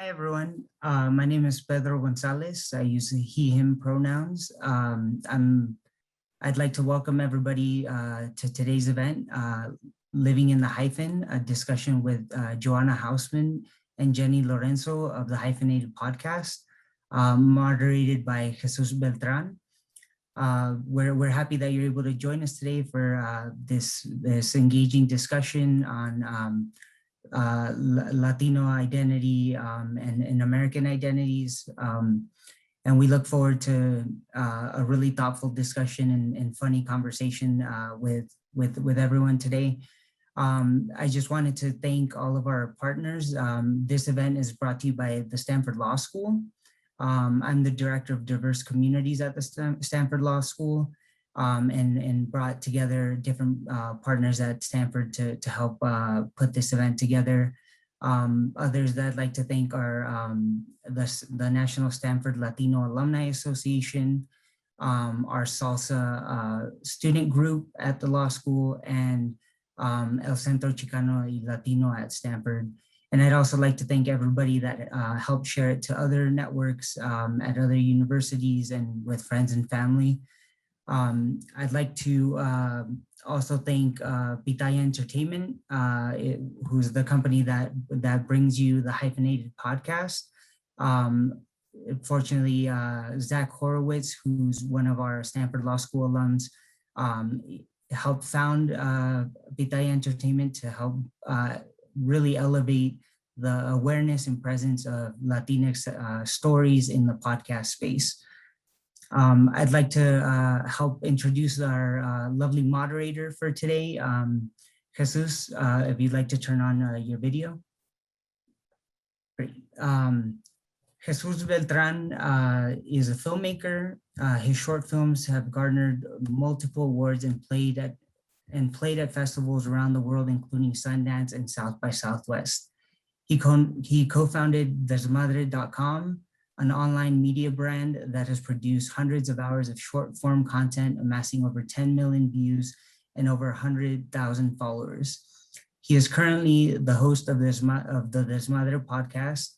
Hi, everyone. My name is Pedro Gonzalez. I use he, him pronouns. I'd like to welcome everybody to today's event, Living in the Hyphen, a discussion with Joanna Hausmann and Jenny Lorenzo of the Hyphenated podcast, moderated by Jesus Beltran. We're happy that you're able to join us today for this engaging discussion on Latino identity and American identities. And we look forward to a really thoughtful discussion and funny conversation with everyone today. I just wanted to thank all of our partners. This event is brought to you by the Stanford Law School. I'm the director of diverse communities at the Stanford Law School. And brought together different partners at Stanford to help put this event together. Others that I'd like to thank are the National Stanford Latino Alumni Association, our Salsa student group at the law school, and El Centro Chicano y Latino at Stanford. And I'd also like to thank everybody that helped share it to other networks at other universities and with friends and family. I'd like to also thank Pitaya Entertainment, who's the company that brings you the Hyphenated podcast. Fortunately, Zach Horowitz, who's one of our Stanford Law School alums, helped found Pitaya Entertainment to help really elevate the awareness and presence of Latinx stories in the podcast space. I'd like to help introduce our lovely moderator for today, Jesus, if you'd like to turn on your video. Great. Jesus Beltran is a filmmaker. His short films have garnered multiple awards and played at festivals around the world, including Sundance and South by Southwest. He co-founded Desmadre.com, an online media brand that has produced hundreds of hours of short form content, amassing over 10 million views and over 100,000 followers. He is currently the host of the Desmadre podcast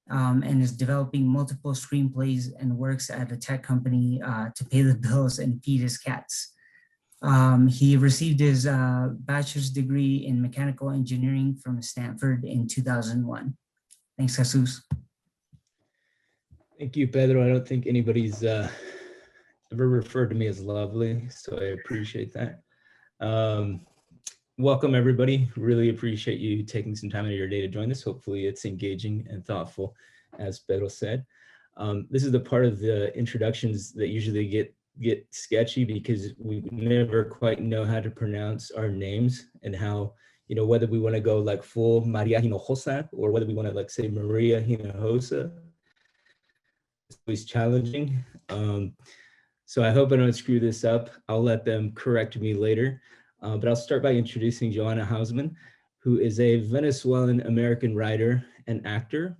and is developing multiple screenplays and works at a tech company to pay the bills and feed his cats. He received his bachelor's degree in mechanical engineering from Stanford in 2001. Thanks, Jesus. Thank you, Pedro. I don't think anybody's ever referred to me as lovely, so I appreciate that. Welcome, everybody. Really appreciate you taking some time out of your day to join us. Hopefully it's engaging and thoughtful, as Pedro said. This is the part of the introductions that usually get sketchy because we never quite know how to pronounce our names and how, whether we want to go like full Maria Hinojosa or whether we want to like say Maria Hinojosa. It's always challenging. So I hope I don't screw this up. I'll let them correct me later. But I'll start by introducing Joanna Hausmann, who is a Venezuelan American writer and actor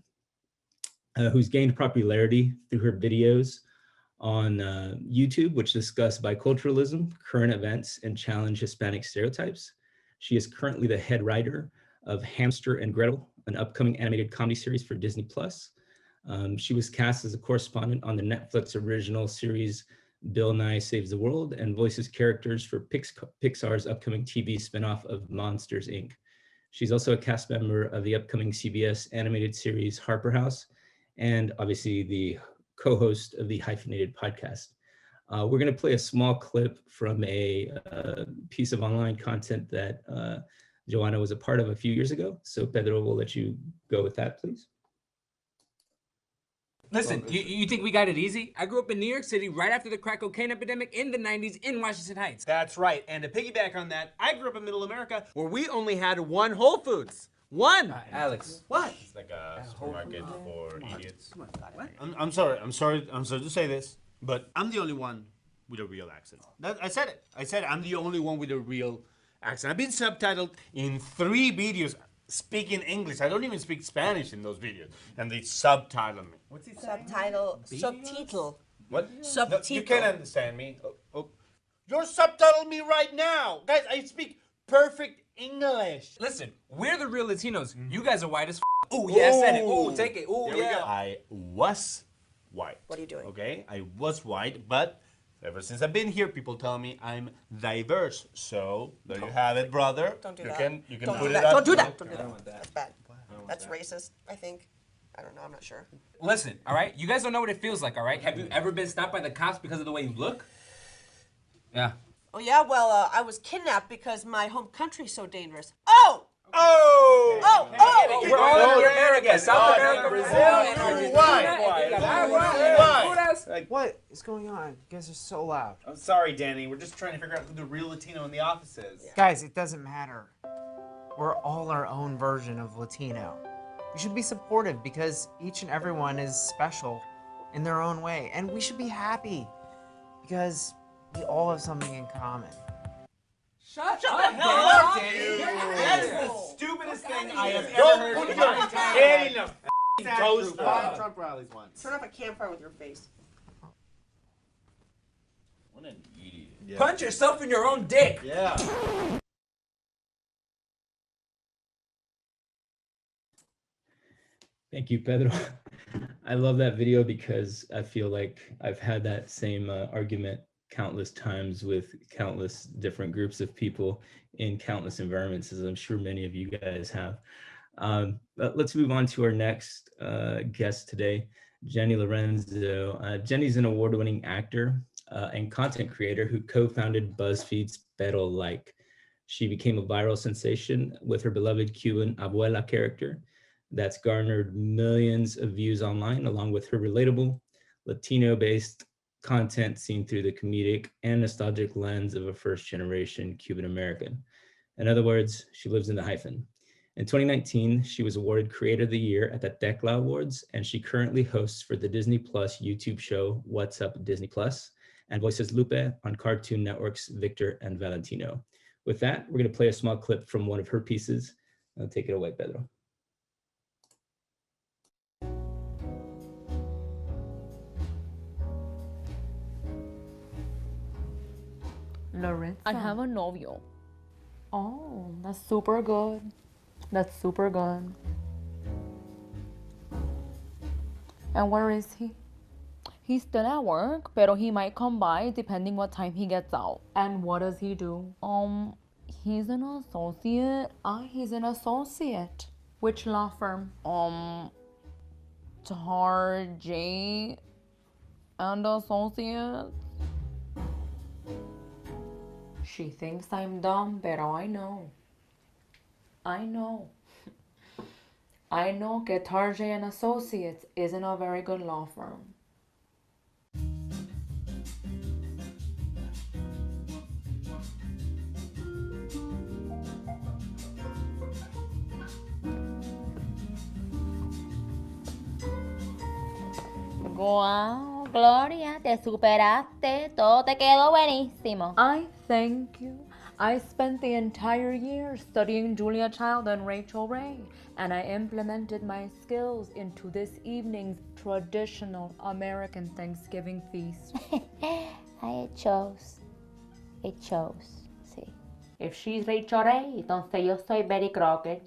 who's gained popularity through her videos on YouTube, which discuss biculturalism, current events, and challenge Hispanic stereotypes. She is currently the head writer of Hamster and Gretel, an upcoming animated comedy series for Disney+. She was cast as a correspondent on the Netflix original series Bill Nye Saves the World and voices characters for Pixar's upcoming TV spinoff of Monsters, Inc. She's also a cast member of the upcoming CBS animated series Harper House, and obviously the co-host of the Hyphenated podcast. We're going to play a small clip from a piece of online content that Joanna was a part of a few years ago. So Pedro, we'll let you go with that, please. Listen, you think we got it easy? I grew up in New York City right after the crack cocaine epidemic in the 90s in Washington Heights. That's right. And to piggyback on that, I grew up in Middle America where we only had one Whole Foods. One. Alex. What? It's like a supermarket for idiots. What? I'm sorry to say this, but I'm the only one with a real accent. I said it. I said I'm the only one with a real accent. I've been subtitled in 3 videos speaking English. I don't even speak Spanish in those videos, and they subtitle me. What's he saying? Subtitle. What? Subtitle. No, you can't understand me. You're subtitling me right now. Guys, I speak perfect English. Listen, we're the real Latinos. You guys are white as Oh, yeah, I said it. Oh, take it. Oh, There we go. yeah. I was white. What are you doing? Okay, I was white, but ever since I've been here, people tell me I'm diverse. So there you have it, brother. Don't do you that. Can, you can Don't put do it that. up. Don't do that. Don't do I don't that. want that. That's bad. That's racist, I think. I don't know. I'm not sure. Listen, all right? You guys don't know what it feels like, all right? Have you ever been stopped by the cops because of the way you look? Yeah. Oh, yeah? Well, I was kidnapped because my home country's so dangerous. Oh! Oh! We're all in America. South Oh, America, Brazil, and Uruguay. Argentina, Uruguay. Like, what is going on? You guys are so loud. I'm sorry, Danny. We're just trying to figure out who the real Latino in the office is. Guys, it doesn't matter. We're all our own version of Latino. We should be supportive because each and every one is special in their own way. And we should be happy because we all have something in common. Shut the up, hell up, Danny. Danny. That is the stupidest thing I have ever Don't heard put in your my entire head in life. a toaster. Trump rallies once. Turn off a campfire with your face. What an idiot. Punch yourself in your own dick. Yeah. Thank you, Pedro. I love that video because I feel like I've had that same argument countless times with countless different groups of people in countless environments, as I'm sure many of you guys have. But let's move on to our next guest today, Jenny Lorenzo. Jenny's an award-winning actor and content creator who co-founded BuzzFeed's Pero Like. She became a viral sensation with her beloved Cuban abuela character that's garnered millions of views online, along with her relatable Latino-based content seen through the comedic and nostalgic lens of a first-generation Cuban American. In other words, she lives in the Hyphen. In 2019, she was awarded Creator of the Year at the Tecla Awards, and she currently hosts for the Disney Plus YouTube show What's Up Disney Plus, and voices Lupe on Cartoon Network's Victor and Valentino. With that, we're going to play a small clip from one of her pieces. Take it away, Pedro. Lorenzo. I have a novio. Oh, that's super good. That's super good. And where is he? He's still at work, pero he might come by depending what time he gets out. And what does he do? He's an associate. He's an associate. Which law firm? Tar J and Associates. She thinks I'm dumb, pero I know. I know que Tarjay and Associates isn't a very good law firm. Wow, Gloria, te superaste. Todo te quedó buenísimo. I thank you. I spent the entire year studying Julia Child and Rachel Ray, and I implemented my skills into this evening's traditional American Thanksgiving feast. It shows. It shows. Sí. If she's Rachel Ray, entonces yo soy Betty Crocker.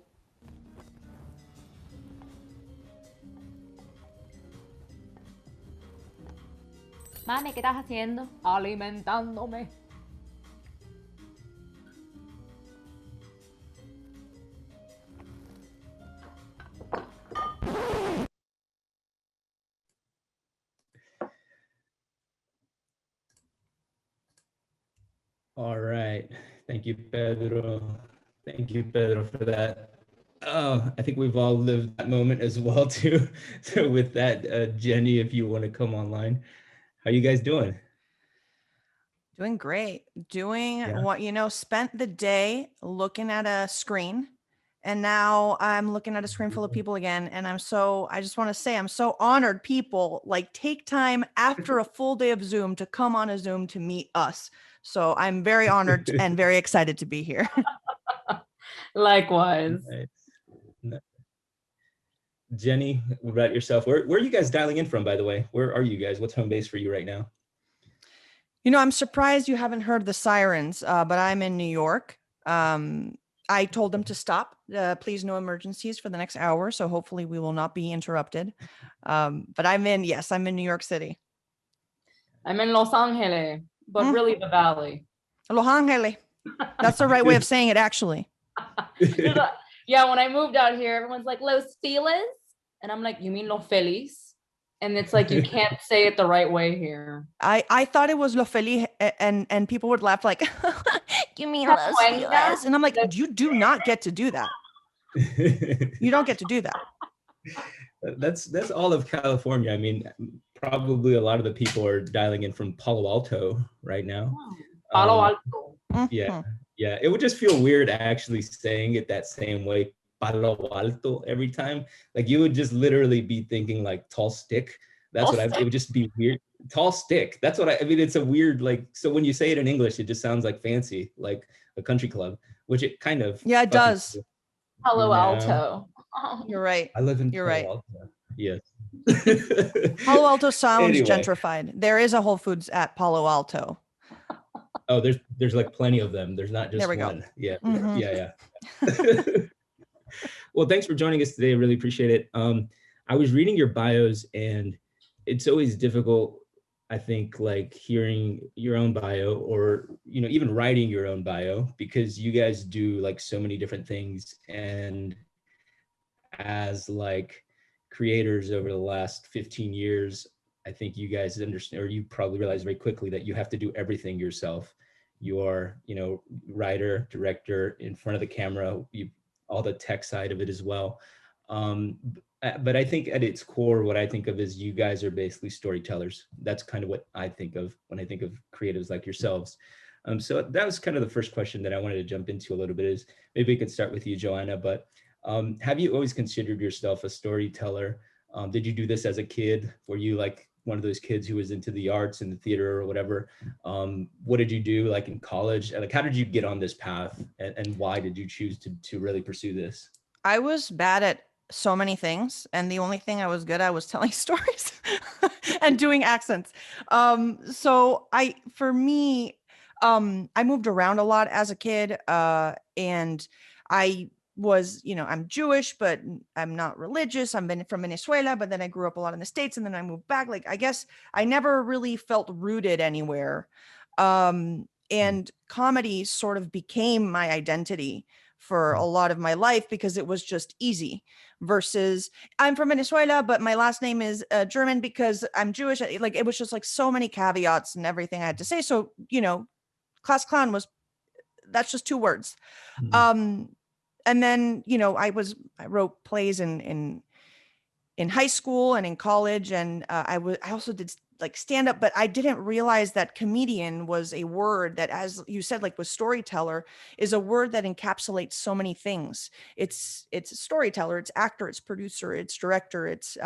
Mami, ¿qué estás haciendo? Alimentándome. All right. Thank you, Pedro. Thank you, Pedro, for that. Oh, I think we've all lived that moment as well, too. So with that, Jenny, if you want to come online, how you guys doing? Doing great. Doing Yeah. what, spent the day looking at a screen. And now I'm looking at a screen full of people again. And I just want to say, I'm so honored people take time after a full day of Zoom to come on a Zoom to meet us. So I'm very honored and very excited to be here. Likewise. Nice. Jenny, what about yourself? Where are you guys dialing in from, by the way? Where are you guys? What's home base for you right now? I'm surprised you haven't heard the sirens, but I'm in New York. I told them to stop. Please, no emergencies for the next hour. So hopefully we will not be interrupted. But I'm in New York City. I'm in Los Angeles, but really the valley. Los Angeles. That's the right way of saying it, actually. Yeah, when I moved out here, everyone's like, Los Feliz? And I'm like, you mean Los Feliz? And it's like, you can't say it the right way here. I thought it was Los Feliz, and people would laugh like, you mean Los Feliz? And I'm like, you do not get to do that. You don't get to do that. That's all of California. I mean, probably a lot of the people are dialing in from Palo Alto right now. Palo Alto. Yeah. Yeah. It would just feel weird actually saying it that same way, Palo Alto, every time. Like you would just literally be thinking like tall stick. That's what it would just be weird. Tall stick. That's what I mean. It's a weird, like, so when you say it in English, it just sounds like fancy, like a country club, which it kind of. Yeah, it does. Palo Alto. You're right. I live in You're Palo right. Alto. Yes. Palo Alto sounds Anyway. gentrified. There is a Whole Foods at Palo Alto. Oh, there's like plenty of them. There's not just There we one. go. Yeah. Mhm. Yeah. Well, thanks for joining us today. I really appreciate it. I was reading your bios, and it's always difficult, I think, like hearing your own bio or, you know, even writing your own bio, because you guys do like so many different things. And as like creators over the last 15 years, I think you guys understand, or you probably realize very quickly that you have to do everything yourself. You are, you know, writer, director, in front of the camera, all the tech side of it as well. But I think at its core, what I think of is you guys are basically storytellers. That's kind of what I think of when I think of creatives like yourselves. So that was kind of the first question that I wanted to jump into a little bit, is maybe we could start with you, Joanna, but have you always considered yourself a storyteller? Did you do this as a kid? Were you like one of those kids who was into the arts and the theater or whatever? What did you do like in college? Like, how did you get on this path, and why did you choose to really pursue this? I was bad at so many things, and the only thing I was good at was telling stories and doing accents. So I moved around a lot as a kid, and I was, you know, I'm Jewish, but I'm not religious. I'm from Venezuela, but then I grew up a lot in the States, and then I moved back. Like, I guess I never really felt rooted anywhere. And comedy sort of became my identity for a lot of my life because it was just easy, versus I'm from Venezuela, but my last name is German because I'm Jewish. Like, it was just like so many caveats and everything I had to say. So, you know, class clown that's just 2 words. And then, you know, I wrote plays in high school and in college, and I also did like stand up, but I didn't realize that comedian was a word that, as you said, like with storyteller, is a word that encapsulates so many things. It's a storyteller, it's actor, it's producer, it's director, it's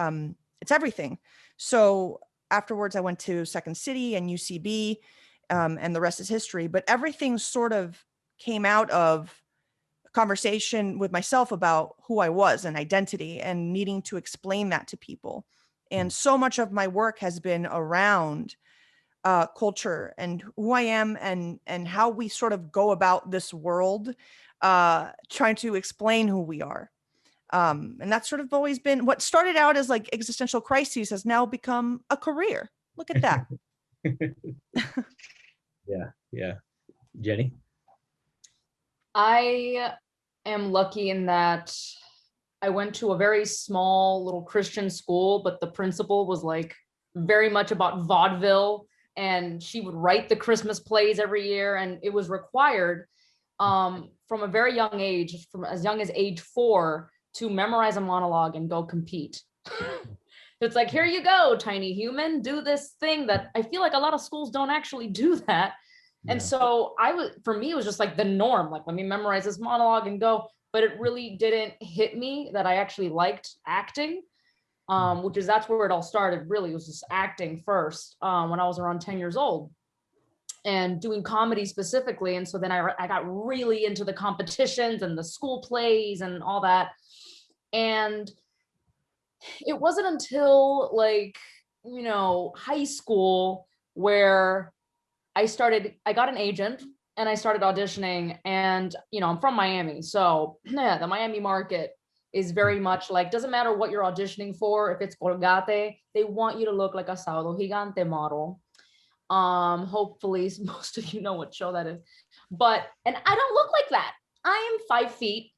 everything. So afterwards I went to Second City and UCB, and the rest is history, but everything sort of came out of conversation with myself about who I was and identity and needing to explain that to people. And so much of my work has been around culture and who I am and how we sort of go about this world, trying to explain who we are. And that's sort of always been what started out as like existential crises has now become a career. Look at that. Yeah. Jenny? I am lucky in that I went to a very small little Christian school, but the principal was like very much about vaudeville, and she would write the Christmas plays every year, and it was required from a very young age, from as young as age 4, to memorize a monologue and go compete. It's like, here you go, tiny human, do this thing that I feel like a lot of schools don't actually do that. And so for me, it was just like the norm, like, let me memorize this monologue and go, but it really didn't hit me that I actually liked acting, that's where it all started. Really, it was just acting first, when I was around 10 years old and doing comedy specifically. And so then I got really into the competitions and the school plays and all that. And it wasn't until like, you know, high school where I got an agent and I started auditioning, and I'm from Miami, so yeah, the Miami market is very much like, doesn't matter what you're auditioning for. If it's Colgate, they want you to look like a Sábado Gigante model. Hopefully most of you know what show that is, and I don't look like that. I am 5 feet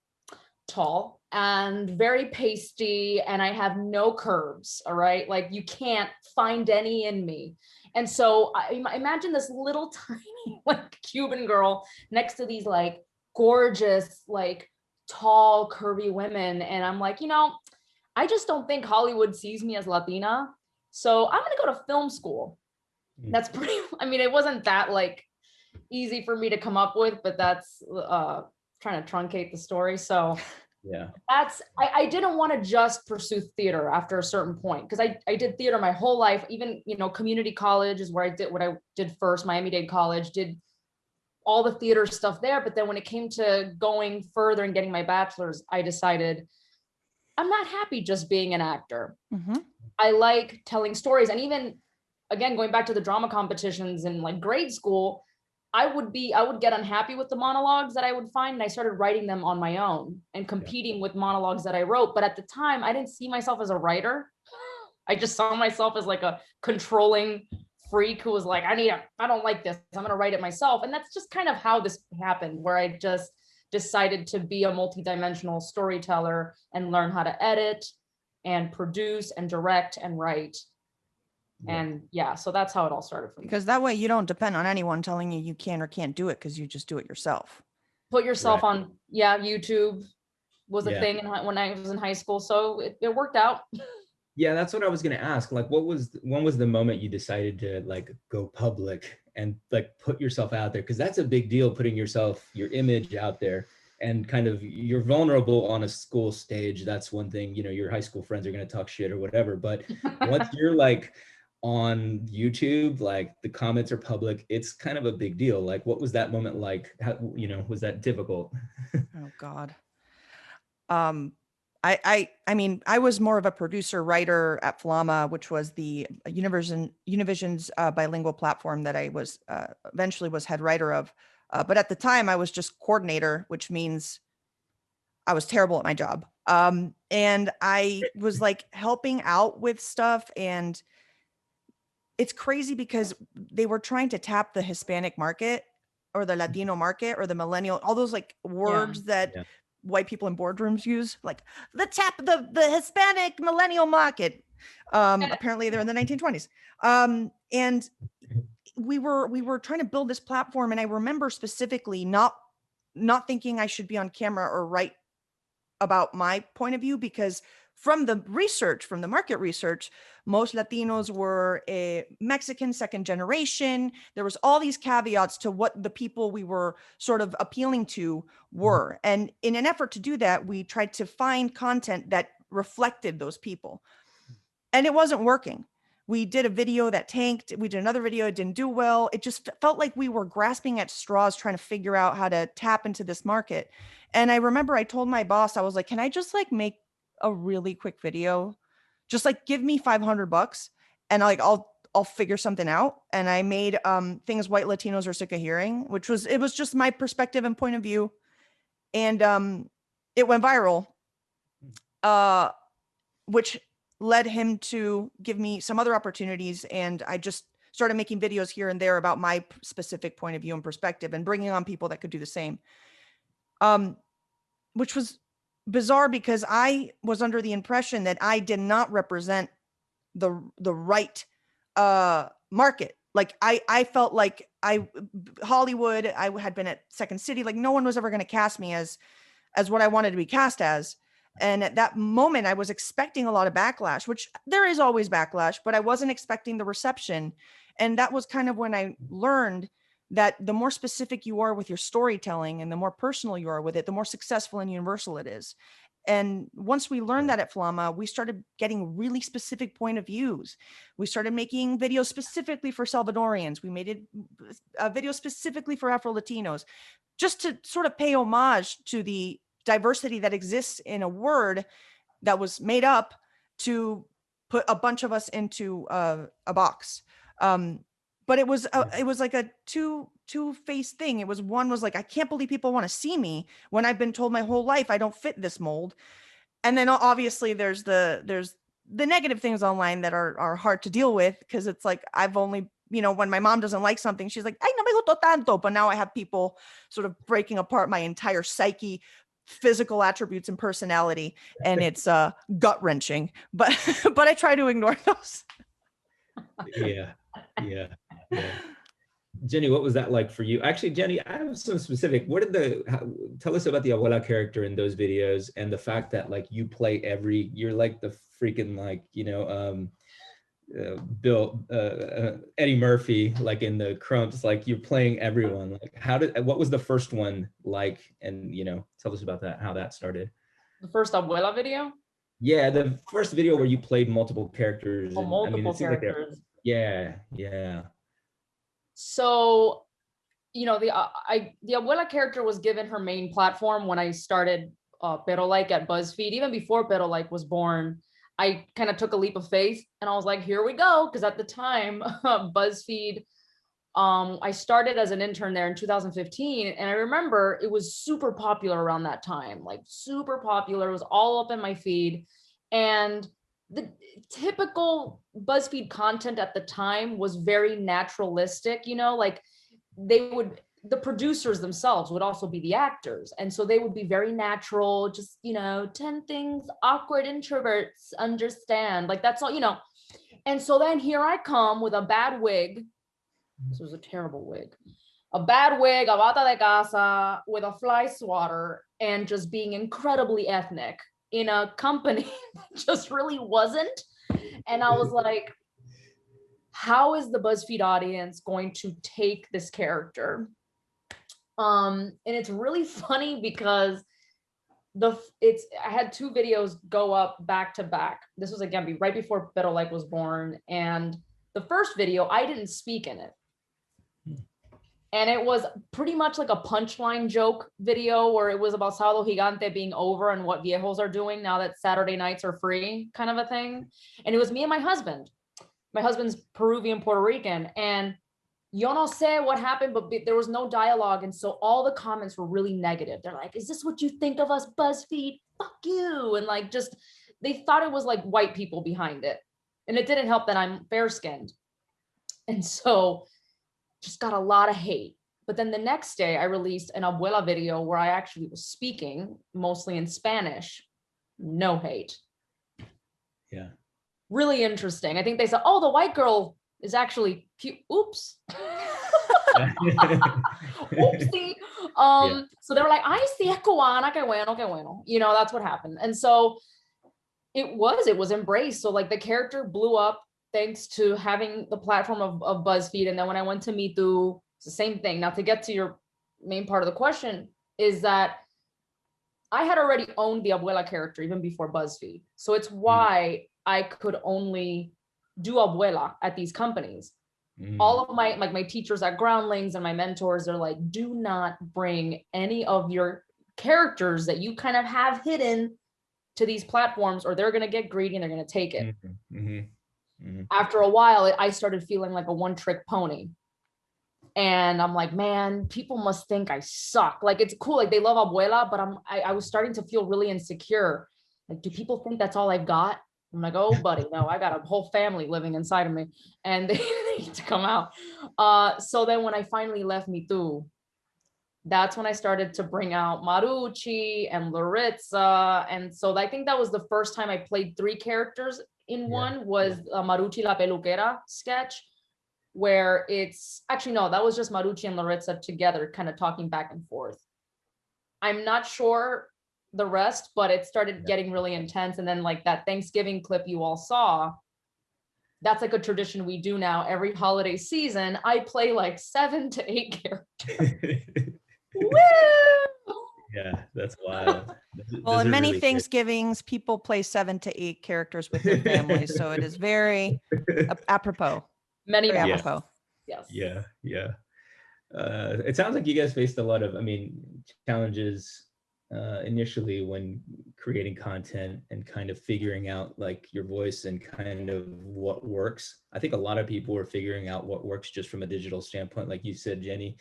tall and very pasty, and I have no curves. All right, like you can't find any in me. And so I imagine this little tiny like Cuban girl next to these like gorgeous, like tall, curvy women. And I'm like, I just don't think Hollywood sees me as Latina. So I'm going to go to film school. That's pretty, it wasn't that like easy for me to come up with, but that's trying to truncate the story. So yeah, I didn't want to just pursue theater after a certain point, because I did theater my whole life. Even, community college is where I did what I did first, Miami-Dade College, did all the theater stuff there. But then when it came to going further and getting my bachelor's, I decided I'm not happy just being an actor. Mm-hmm. I like telling stories. And even, again, going back to the drama competitions in like grade school, I would get unhappy with the monologues that I would find, and I started writing them on my own and competing with monologues that I wrote. But at the time, I didn't see myself as a writer. I just saw myself as like a controlling freak who was like, I don't like this, I'm gonna write it myself. And that's just kind of how this happened, where I just decided to be a multidimensional storyteller and learn how to edit and produce and direct and write. And so that's how it all started for me. Because that way you don't depend on anyone telling you you can or can't do it, because you just do it yourself. Put yourself on, YouTube was a thing when I was in high school. So it worked out. Yeah, that's what I was going to ask. Like, when was the moment you decided to like go public and like put yourself out there? Because that's a big deal, putting your image out there, and kind of you're vulnerable on a school stage. That's one thing, your high school friends are going to talk shit or whatever. But once you're like on YouTube, like the comments are public, it's kind of a big deal. Like, what was that moment like? How, was that difficult? Oh God. I was more of a producer writer at Flama, which was the Univision's bilingual platform that I was eventually was head writer of. But at the time I was just coordinator, which means I was terrible at my job. And I was like helping out with stuff, and it's crazy because they were trying to tap the Hispanic market or the Latino market or the millennial, all those like words that white people in boardrooms use, like the Hispanic millennial market. Apparently they're in the 1920s. And we were trying to build this platform. And I remember specifically not thinking I should be on camera or write about my point of view, because from the market research, most Latinos were a Mexican second generation. There was all these caveats to what the people we were sort of appealing to were. And in an effort to do that, we tried to find content that reflected those people. And it wasn't working. We did a video that tanked. We did another video, it didn't do well. It just felt like we were grasping at straws trying to figure out how to tap into this market. And I remember I told my boss, I was like, can I just like make a really quick video? Just like give me $500 and like I'll figure something out. And I made things white Latinos are sick of hearing, it was just my perspective and point of view. And it went viral, which led him to give me some other opportunities. And I just started making videos here and there about my specific point of view and perspective, and bringing on people that could do the same. Which was bizarre because I was under the impression that I did not represent the right market. Like I felt like Hollywood, I had been at Second City, like no one was ever going to cast me as what I wanted to be cast as. And at that moment, I was expecting a lot of backlash, which there is always backlash, but I wasn't expecting the reception. And that was kind of when I learned that the more specific you are with your storytelling and the more personal you are with it, the more successful and universal it is. And once we learned that at Flama, we started getting really specific point of views. We started making videos specifically for Salvadorians. We made a video specifically for Afro-Latinos, just to sort of pay homage to the diversity that exists in a word that was made up to put a bunch of us into a box. but it was like a two-faced thing. It was one was like, I can't believe people want to see me when I've been told my whole life I don't fit this mold. And then obviously there's the negative things online that are hard to deal with, because it's like, I've only, when my mom doesn't like something, she's like, ay, no me gustó tanto. But now I have people sort of breaking apart my entire psyche, physical attributes and personality, and it's gut wrenching. But I try to ignore those. Yeah. Jenny, what was that like for you? Actually, Jenny, I have some specific. Tell us about the abuela character in those videos, and the fact that like you play you're like the freaking like, Eddie Murphy, like in the Crumps, like you're playing everyone. Like what was the first one like? And tell us about that, how that started. The first abuela video? Yeah, the first video where you played multiple characters. Multiple characters. Yeah. So, the abuela character was given her main platform when I started Pero Like at BuzzFeed. Even before Pero Like was born, I kind of took a leap of faith and I was like, here we go. Because at the time, BuzzFeed, I started as an intern there in 2015. And I remember it was super popular around that time, like super popular. It was all up in my feed. And the typical BuzzFeed content at the time was very naturalistic, like the producers themselves would also be the actors. And so they would be very natural, just, 10 things awkward introverts understand. Like that's all, And so then here I come with a bad wig. This was a terrible wig. A bad wig, a bata de casa, with a fly swatter, and just being incredibly ethnic in a company that just really wasn't. And I was like, how is the BuzzFeed audience going to take this character? And it's really funny because I had two videos go up back to back. This was again right before Pero Like was born. And the first video, I didn't speak in it. And it was pretty much like a punchline joke video where it was about Sábado Gigante being over and what viejos are doing now that Saturday nights are free, kind of a thing. And it was me and my husband. My husband's Peruvian, Puerto Rican. And yo no sé what happened, but there was no dialogue. And so all the comments were really negative. They're like, is this what you think of us, BuzzFeed? Fuck you. And like, just, they thought it was like white people behind it. And it didn't help that I'm fair-skinned. And so just got a lot of hate. But then the next day I released an abuela video where I actually was speaking mostly in Spanish. No hate. Yeah. Really interesting. I think they said, oh, the white girl is actually cute. Oops. Oopsie. So they were like, ay, sí es cubana, que bueno, que bueno. That's what happened. And so it was embraced. So like the character blew up thanks to having the platform of BuzzFeed. And then when I went to Me Too, it's the same thing. Now to get to your main part of the question is that I had already owned the abuela character even before BuzzFeed. So it's why I could only do abuela at these companies. All of my teachers at Groundlings and my mentors are like, do not bring any of your characters that you kind of have hidden to these platforms or they're going to get greedy and they're going to take it. After a while, I started feeling like a one-trick pony. And I'm like, man, people must think I suck. Like, it's cool. Like, they love abuela, but I was starting to feel really insecure. Like, do people think that's all I've got? I'm like, oh, buddy, no, I got a whole family living inside of me and they need to come out. So then when I finally left Me Too, that's when I started to bring out Marucci and Laritza. And so I think that was the first time I played three characters in one was Marucci La Peluquera sketch, where it's actually, no, that was just Marucci and Laritza together kind of talking back and forth. I'm not sure the rest, but it started getting really intense. And then like that Thanksgiving clip you all saw, that's like a tradition we do now. Every holiday season, I play like 7 to 8 characters. Woo! Yeah, that's wild. Well, in many really Thanksgivings, people play 7 to 8 characters with their families. So it is very apropos. Many apropos. Yes. Yeah. It sounds like you guys faced a lot of, challenges initially when creating content and kind of figuring out like your voice and kind of what works. I think a lot of people are figuring out what works just from a digital standpoint. Like you said, Jenny,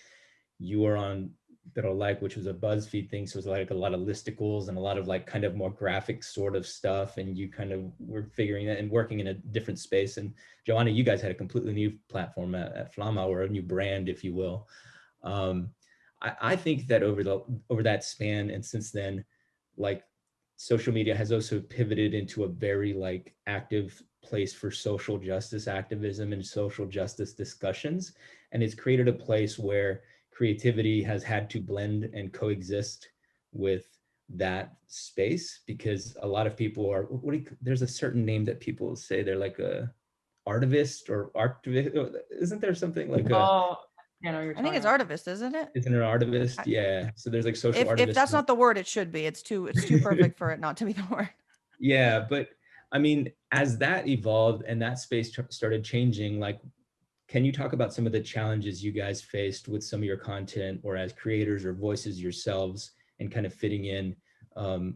you were on Pero Like, which was a BuzzFeed thing. So it was like a lot of listicles and a lot of like kind of more graphic sort of stuff. And you kind of were figuring that and working in a different space. And Joanna, you guys had a completely new platform at Flama, or a new brand, if you will. I think that over that span and since then, like social media has also pivoted into a very like active place for social justice activism and social justice discussions. And it's created a place where creativity has had to blend and coexist with that space, because a lot of people are, there's a certain name that people say, they're like a artivist or artivist. Isn't there something like a, Oh, I know you're I think it's artivist, isn't it? isn't it an artivist? Yeah. So there's like social artivists. If that's not the word, it should be. It's too perfect for it not to be the word. Yeah, but I mean, as that evolved and that space started changing, like, can you talk about some of the challenges you guys faced with some of your content, or as creators or voices yourselves, and kind of fitting in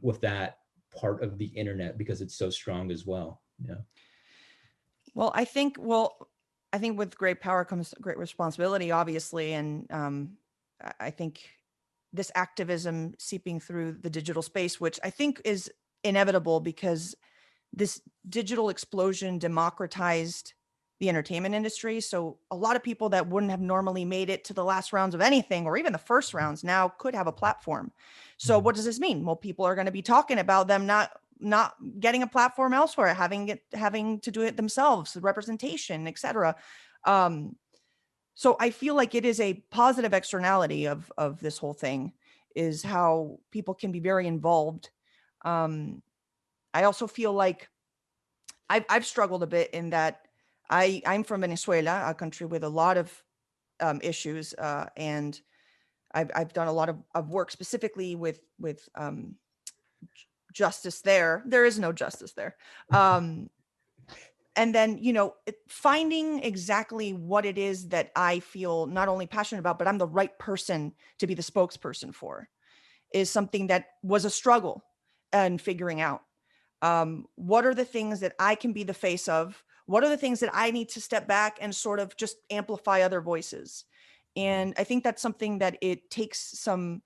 with that part of the internet, because it's so strong as well? Yeah. Well, I think with great power comes great responsibility, obviously. And I think this activism seeping through the digital space, which I think is inevitable because this digital explosion democratized the entertainment industry. So a lot of people that wouldn't have normally made it to the last rounds of anything, or even the first rounds, now could have a platform. So what does this mean? Well, people are going to be talking about them not getting a platform elsewhere, having to do it themselves, representation, etc. So I feel like it is a positive externality of this whole thing, is how people can be very involved. I also feel like I've struggled a bit in that I'm from Venezuela, a country with a lot of issues, and I've done a lot of work specifically with justice there. There is no justice there. And then, finding exactly what it is that I feel not only passionate about, but I'm the right person to be the spokesperson for, is something that was a struggle and figuring out. What are the things that I can be the face of? What are the things that I need to step back and sort of just amplify other voices? And I think that's something that it takes some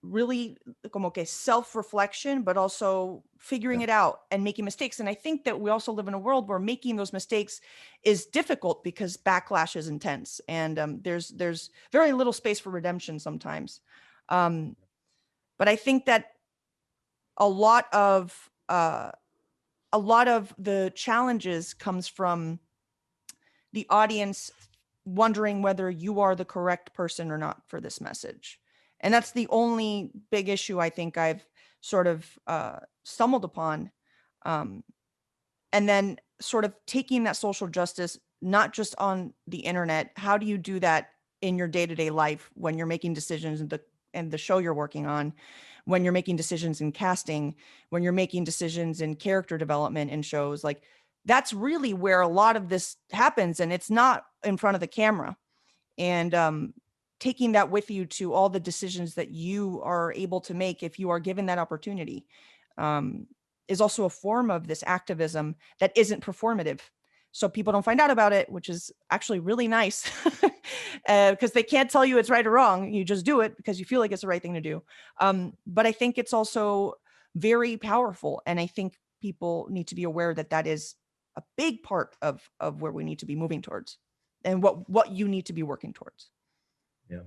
really como que self-reflection, but also figuring it out and making mistakes. And I think that we also live in a world where making those mistakes is difficult because backlash is intense, and there's very little space for redemption sometimes. But I think that a lot of the challenges comes from the audience wondering whether you are the correct person or not for this message. And that's the only big issue I think I've sort of stumbled upon. And then sort of taking that social justice, not just on the internet. How do you do that in your day-to-day life when you're making decisions in the show you're working on, when you're making decisions in casting, when you're making decisions in character development in shows? Like, that's really where a lot of this happens, and it's not in front of the camera. And taking that with you to all the decisions that you are able to make if you are given that opportunity is also a form of this activism that isn't performative. So people don't find out about it, which is actually really nice, because they can't tell you it's right or wrong. You just do it because you feel like it's the right thing to do. But I think it's also very powerful. And I think people need to be aware that that is a big part of where we need to be moving towards, and what you need to be working towards. Yeah.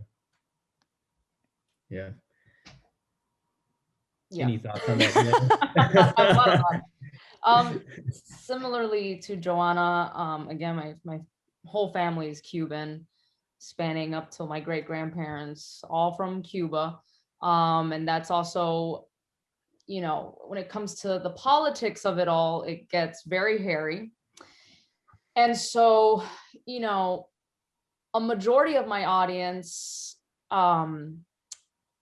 Yeah. Yeah. Any thoughts on that? Similarly to Joanna, again, my whole family is Cuban, spanning up to my great grandparents, all from Cuba. And that's also, when it comes to the politics of it all, it gets very hairy. And so, a majority of my audience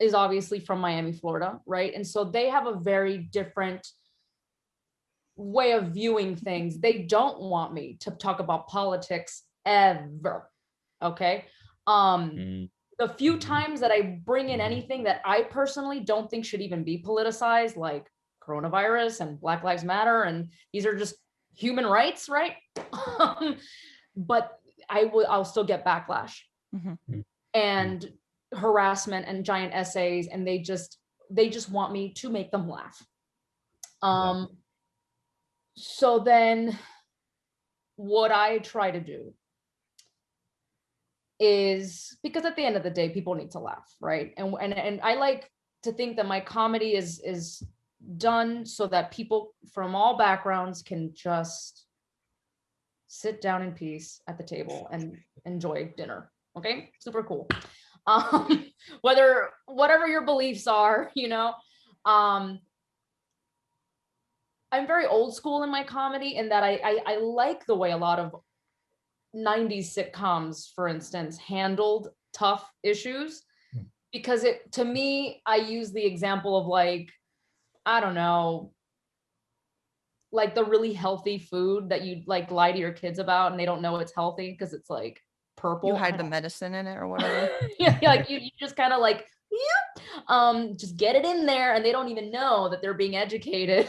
is obviously from Miami, Florida, right? And so they have a very different way of viewing things. They don't want me to talk about politics ever, okay? the few times that I bring in anything that I personally don't think should even be politicized, like coronavirus and Black Lives Matter, and these are just human rights, right? But I'll still get backlash and harassment and giant essays, and they just want me to make them laugh. So then what I try to do is, because at the end of the day, people need to laugh, right? And I like to think that my comedy is done so that people from all backgrounds can just sit down in peace at the table and enjoy dinner. Okay, super cool. Whatever your beliefs are, you know. I'm very old school in my comedy in that I like the way a lot of 90s sitcoms, for instance, handled tough issues, because to me, I use the example of like, I don't know, like the really healthy food that you like lie to your kids about and they don't know it's healthy because it's like purple. You hide the medicine in it or whatever. Yeah, like you just kind of like, just get it in there and they don't even know that they're being educated,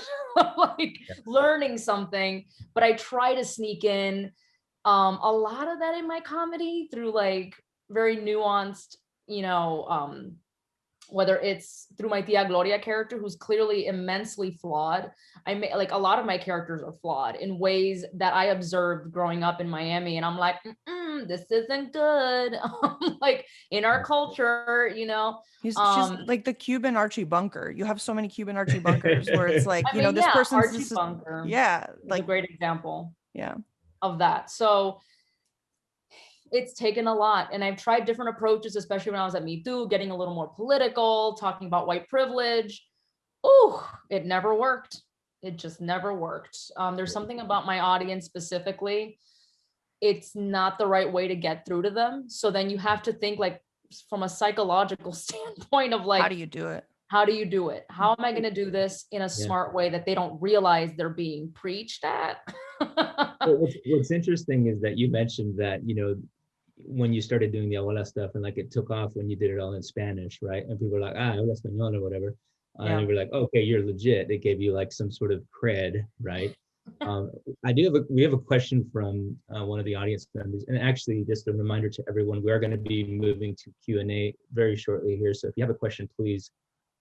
like learning something. But I try to sneak in a lot of that in my comedy through like very nuanced, you know, whether it's through my Tia Gloria character, who's clearly immensely flawed. Like a lot of my characters are flawed in ways that I observed growing up in Miami. And I'm like, this isn't good. Like in our culture, you know. She's like the Cuban Archie Bunker. You have so many Cuban Archie Bunkers where it's like, you know, this person's Archie Bunker. Yeah. Like a great example. Yeah. Of that. So it's taken a lot, and I've tried different approaches, especially when I was at Me Too, getting a little more political, talking about white privilege. Oh, it never worked. It just never worked. There's something about my audience specifically. It's not the right way to get through to them. So then you have to think like from a psychological standpoint of like, how do you do it? How do you do it? How am I going to do this in a smart way that they don't realize they're being preached at? What's interesting is that you mentioned that, you know, when you started doing the abuela stuff and like it took off when you did it all in Spanish, right? And people were like, habla español or whatever. And we're like, okay, you're legit. It gave you like some sort of cred, right? We have a question from one of the audience members, and actually just a reminder to everyone, we are going to be moving to Q&A very shortly here. So if you have a question, please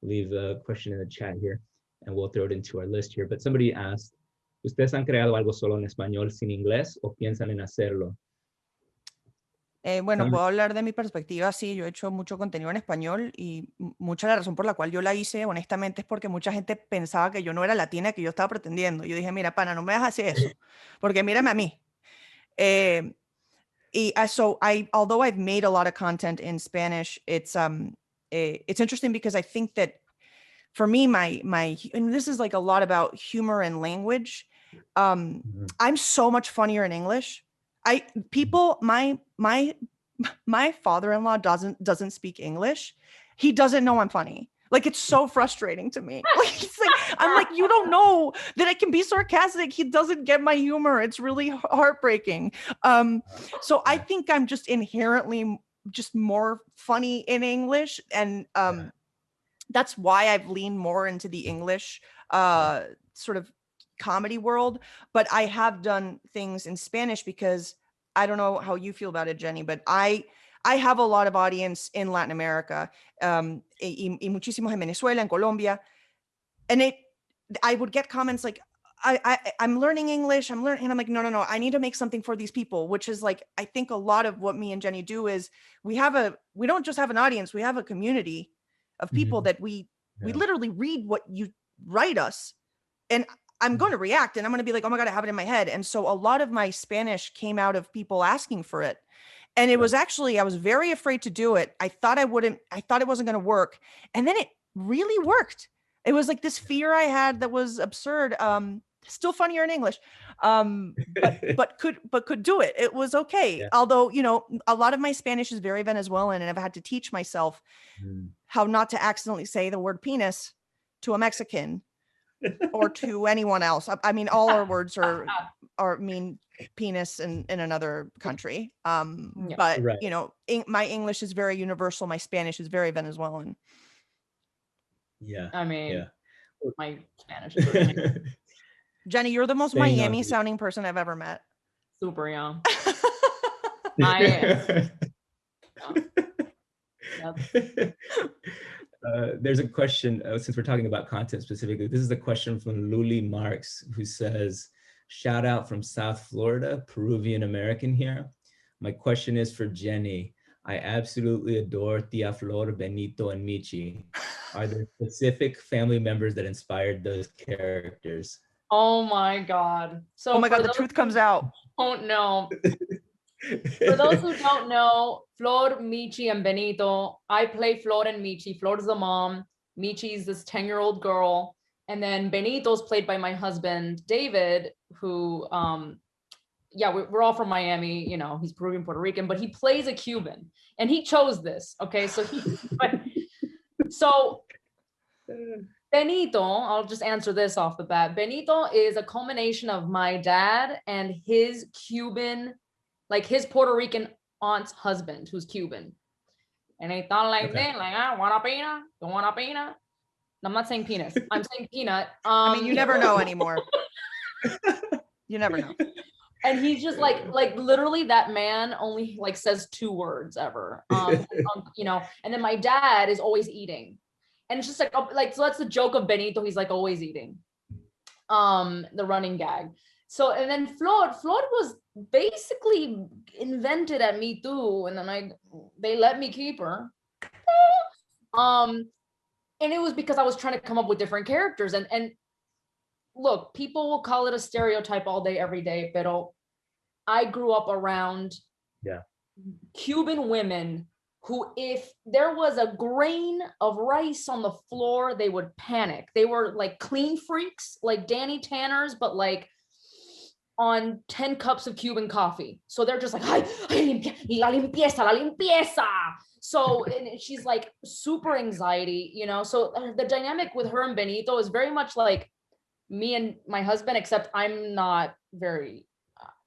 leave a question in the chat here and we'll throw it into our list here. But somebody asked, ¿ustedes han creado algo solo en español sin inglés o piensan en hacerlo? Bueno, puedo hablar de mi perspectiva. Sí, yo he hecho mucho contenido en español y mucha de la razón por la cual yo la hice, honestamente, es porque mucha gente pensaba que yo no era latina, que yo estaba pretendiendo. Yo dije, mira, pana, no me hagas hacer eso, porque mírame a mí. Although I've made a lot of content in Spanish, it's interesting because I think that for me, and this is like a lot about humor and language. I'm so much funnier in English. My father-in-law doesn't speak English. He doesn't know I'm funny. Like, it's so frustrating to me. I'm like, you don't know that I can be sarcastic. He doesn't get my humor. It's really heartbreaking. So I think I'm just inherently just more funny in English. And that's why I've leaned more into the English sort of comedy world. But I have done things in Spanish because I don't know how you feel about it, Jenny, but I have a lot of audience in Latin America, y muchísimos en Venezuela, en Colombia. And I would get comments like, I'm learning English, and I'm like, no, I need to make something for these people, which is like, I think a lot of what me and Jenny do is we don't just have an audience, we have a community of people that we literally read what you write us. And I'm going to react and I'm going to be like, oh my God, I have it in my head. And so a lot of my Spanish came out of people asking for it. And it was actually, I was very afraid to do it. I thought it wasn't going to work. And then it really worked. It was like this fear I had that was absurd. Still funnier in English, but could do it. It was okay. Yeah. Although, you know, a lot of my Spanish is very Venezuelan, and I've had to teach myself how not to accidentally say the word penis to a Mexican or to anyone else. I mean, all our words are mean penis in another country. Yeah. But Right. you know, my English is very universal. My Spanish is very Venezuelan. Yeah. I mean, Yeah. my Spanish is really Jenny, you're the most Staying on Miami the- sounding person I've ever met. super young. I There's a question, since we're talking about content specifically, this is a question from Luli Marks, who says, shout out from South Florida, Peruvian American here. My question is for Jenny. I absolutely adore Tia Flor, Benito, and Michi. Are there specific family members that inspired those characters? Oh my God. So Oh my God, for the those truth who comes out. don't know, for those who don't know, Flor, Michi, and Benito, I play Flor and Michi. Flor's the mom. Michi's this 10-year-old girl. And then Benito's played by my husband, David, who, yeah, we're all from Miami. You know, he's Peruvian, Puerto Rican, but he plays a Cuban. And he chose this, okay? So so Benito, I'll just answer this off the bat. Benito is a culmination of my dad and his Cuban, like his Puerto Rican aunt's husband, who's Cuban. And he thought like Okay. that, like, want a peanut? You want a peanut? I'm not saying penis. I'm saying peanut. I mean, you never know anymore. You never know. And he's just like literally that man only like says 2 words ever. You know, and then my dad is always eating. And it's just like, so that's the joke of Benito. He's like always eating. The running gag. So, and then Flor was basically invented at Me Too. And then they let me keep her. And it was because I was trying to come up with different characters. And look, people will call it a stereotype all day, every day, but I grew up around Cuban women who, if there was a grain of rice on the floor, they would panic. They were like clean freaks, like Danny Tanner's, but like on 10 cups of Cuban coffee. So they're just like, ay, la limpieza, la limpieza. So and she's like super anxiety, you know? So the dynamic with her and Benito is very much like me and my husband, except I'm not very,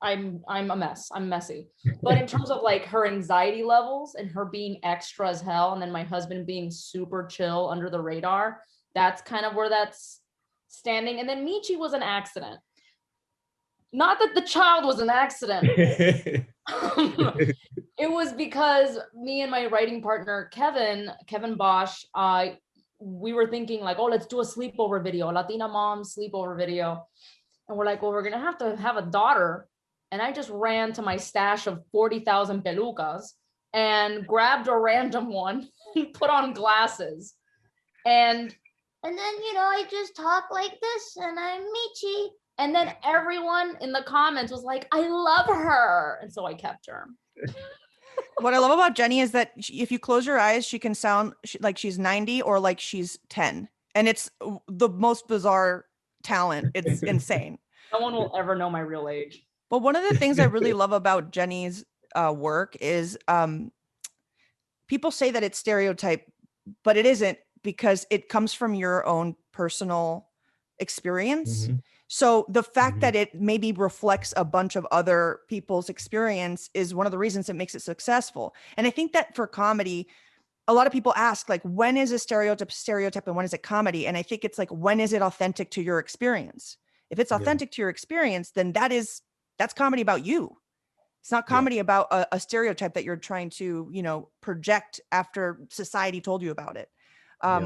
I'm a mess. I'm messy. But in terms of like her anxiety levels and her being extra as hell, and then my husband being super chill under the radar, that's kind of where that's standing. And then Michi was an accident. Not that the child was an accident. It was because me and my writing partner, Kevin Bosch, we were thinking like, oh, let's do a sleepover video, Latina mom sleepover video. And we're like, well, we're going to have a daughter. And I just ran to my stash of 40,000 pelucas and grabbed a random one and put on glasses. And then, you know, I just talk like this and I'm Michi. And then everyone in the comments was like, I love her. And so I kept her. What I love about Jenny is that if you close your eyes, she can sound like she's 90 or like she's 10. And it's the most bizarre talent. It's insane. No one will ever know my real age. But one of the things I really love about Jenny's work is people say that it's stereotype, but it isn't, because it comes from your own personal experience. Mm-hmm. So the fact that it maybe reflects a bunch of other people's experience is one of the reasons it makes it successful. And I think that for comedy, a lot of people ask, like, when is a stereotype and when is it comedy? And I think it's like, when is it authentic to your experience? If it's authentic to your experience, then that's comedy about you. It's not comedy about a stereotype that you're trying to, you know, project after society told you about it,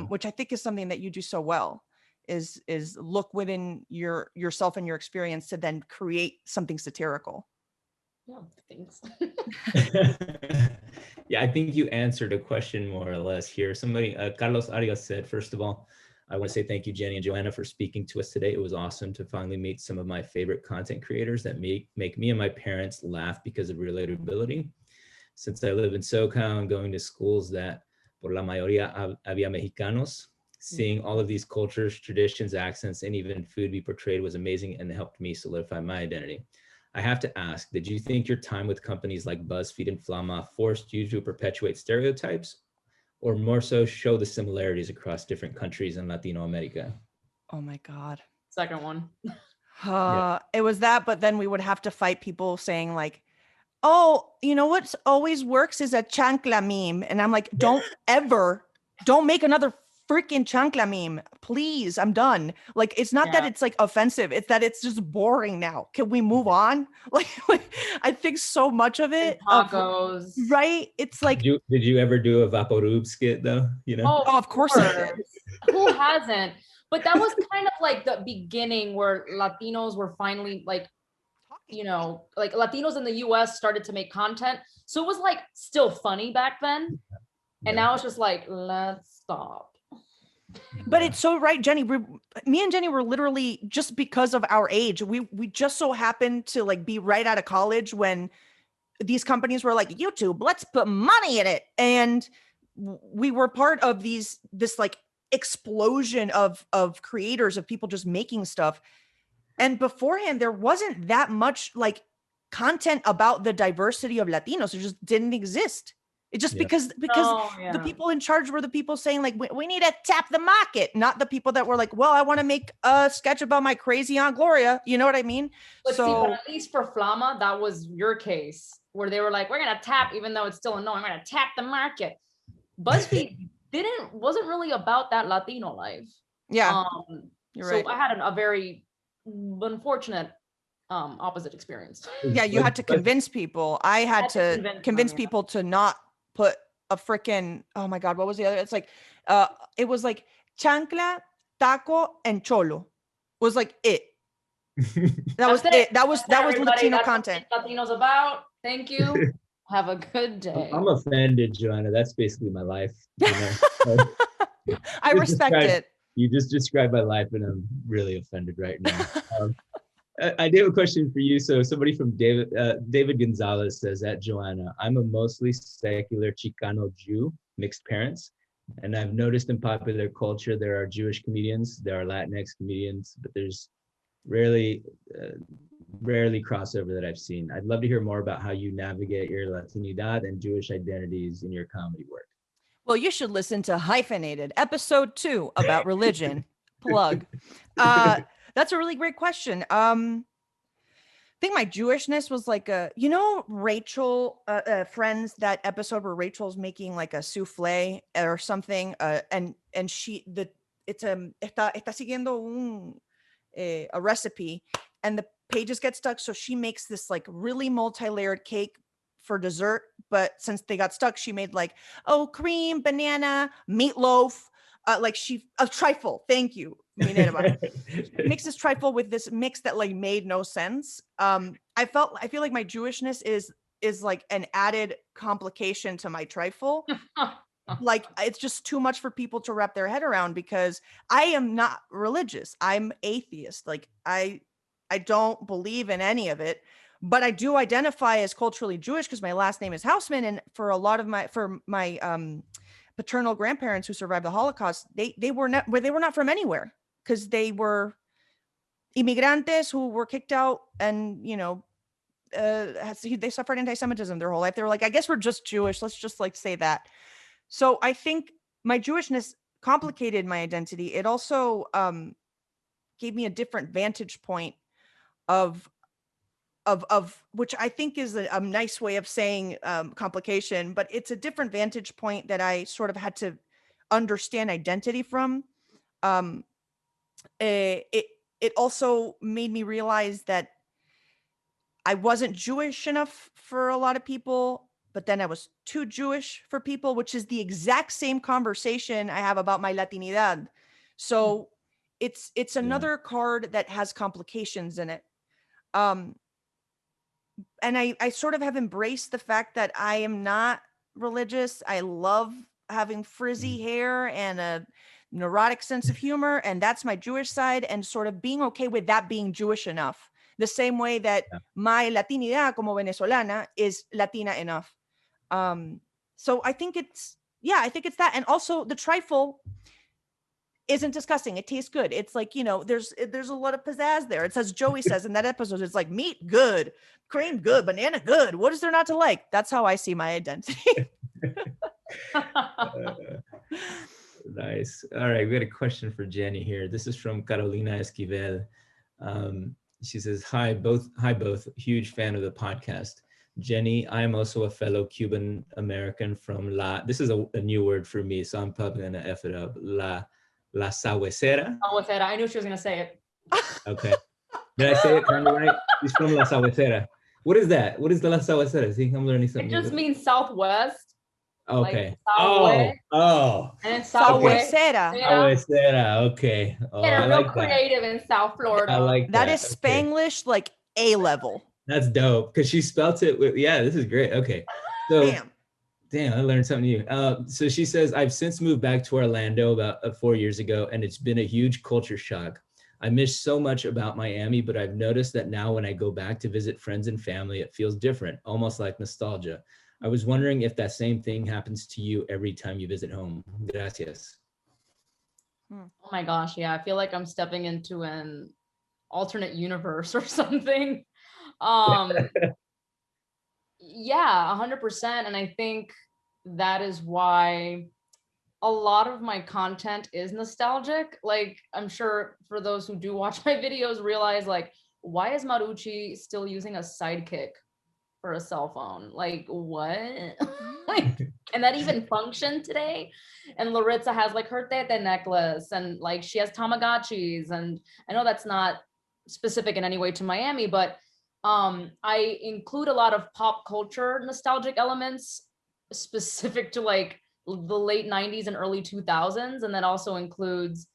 which I think is something that you do so well. Is look within yourself and your experience to then create something satirical. Yeah, thanks. Yeah, I think you answered a question more or less here. Somebody, Carlos Arias said, first of all, I want to say thank you, Jenny and Joanna, for speaking to us today. It was awesome to finally meet some of my favorite content creators that make me and my parents laugh because of relatability. Since I live in SoCal and going to schools that por la mayoría había mexicanos, seeing all of these cultures, traditions, accents, and even food be portrayed was amazing and helped me solidify my identity. I have to ask, did you think your time with companies like BuzzFeed and Flama forced you to perpetuate stereotypes, or more so show the similarities across different countries in Latino America? Oh my God. Second one. It was that, but then we would have to fight people saying like, oh, you know what always works is a chancla meme. And I'm like, don't make another freaking chancla meme. Please, I'm done. Like, it's not that it's like offensive. It's that it's just boring now. Can we move on? Like I think so much of it. Tacos. Right? It's like. Did you ever do a Vaporub skit though? You know? Oh, of course I did. Who hasn't? But that was kind of like the beginning where Latinos were finally like, you know, like Latinos in the US started to make content. So it was like still funny back then. And now it's just like, let's stop. But it's so right, Jenny. Me and Jenny were literally, just because of our age, we just so happened to like be right out of college when these companies were like, YouTube, let's put money in it. And we were part of this like explosion of creators, of people just making stuff. And beforehand, there wasn't that much like content about the diversity of Latinos. It just didn't exist. It just because the people in charge were the people saying like, we need to tap the market, not the people that were like, well, I want to make a sketch about my crazy Aunt Gloria. You know what I mean? But but at least for Flama, that was your case where they were like, we're going to tap, even though it's still annoying, we're going to tap the market. BuzzFeed wasn't really about that Latino life. Yeah. You're right. So I had a very unfortunate opposite experience. Yeah, you had to convince people. I had to convince people to not put a freaking, oh my God, what was the other? It's like, it was like chancla, taco, and cholo was like it. That was it. That was Latino content. Latinos about. Thank you. Have a good day. I'm offended, Joanna. That's basically my life. You know? I respect it. You just described my life, and I'm really offended right now. I do have a question for you. So somebody from David Gonzalez says at Joanna, I'm a mostly secular Chicano Jew, mixed parents. And I've noticed in popular culture, there are Jewish comedians, there are Latinx comedians, but there's rarely crossover that I've seen. I'd love to hear more about how you navigate your Latinidad and Jewish identities in your comedy work. Well, you should listen to Hyphenated, episode 2 about religion. Plug. That's a really great question. I think my Jewishness was like Rachel, Friends, that episode where Rachel's making like a souffle or something, and está siguiendo a recipe, and the pages get stuck, so she makes this like really multi-layered cake for dessert, but since they got stuck, she made like cream, banana, meatloaf, a trifle. Thank you. Makes this trifle with this mix that like made no sense. I feel like my Jewishness is like an added complication to my trifle. Like it's just too much for people to wrap their head around, because I am not religious. I'm atheist. Like I don't believe in any of it, but I do identify as culturally Jewish because my last name is Hausmann, and for a lot of my paternal grandparents who survived the Holocaust, they were not from anywhere, because they were immigrantes who were kicked out, and they suffered anti-Semitism their whole life. They were like, I guess we're just Jewish. Let's just like say that. So I think my Jewishness complicated my identity. It also gave me a different vantage point of which I think is a nice way of saying complication, but it's a different vantage point that I sort of had to understand identity from. It also made me realize that I wasn't Jewish enough for a lot of people, but then I was too Jewish for people, which is the exact same conversation I have about my Latinidad. So it's another card that has complications in it. And I sort of have embraced the fact that I am not religious. I love having frizzy hair and a neurotic sense of humor, and that's my Jewish side, and sort of being okay with that being Jewish enough. The same way that my Latinidad como venezolana is Latina enough. So I think it's that. And also the trifle isn't disgusting. It tastes good. It's like, there's a lot of pizzazz there. It says, Joey says in that episode, it's like meat good, cream good, banana good. What is there not to like? That's how I see my identity. Nice. All right, we got a question for Jenny here. This is from Carolina Esquivel. She says, hi both, huge fan of the podcast. Jenny, I am also a fellow Cuban American from this is a new word for me, so I'm probably gonna F it up. La Sabuesera. Sabuesera, I knew she was gonna say it. Okay. Did I say it kind of right? She's from La Sabuesera. What is that? What is the La Sabuesera? See, I'm learning something. It just means southwest. Okay. Like and it's Sabuesera. Sabuesera. Okay. Oh, yeah, I real like creative in South Florida. I like that. That is Spanglish, like A level. That's dope because she spelt it with, yeah, this is great. Okay. So, damn, I learned something new. So she says, I've since moved back to Orlando about 4 years ago, and it's been a huge culture shock. I miss so much about Miami, but I've noticed that now when I go back to visit friends and family, it feels different, almost like nostalgia. I was wondering if that same thing happens to you every time you visit home. Gracias. Oh my gosh, yeah, I feel like I'm stepping into an alternate universe or something. Yeah, 100%. And I think that is why a lot of my content is nostalgic. Like, I'm sure for those who do watch my videos realize, like, why is Marucci still using a sidekick for a cell phone? Like, what? Like, can that even function today? And Laritza has like her tete necklace, and like she has Tamagotchis. And I know that's not specific in any way to Miami, but I include a lot of pop culture nostalgic elements specific to like the late 90s and early 2000s. And that also includes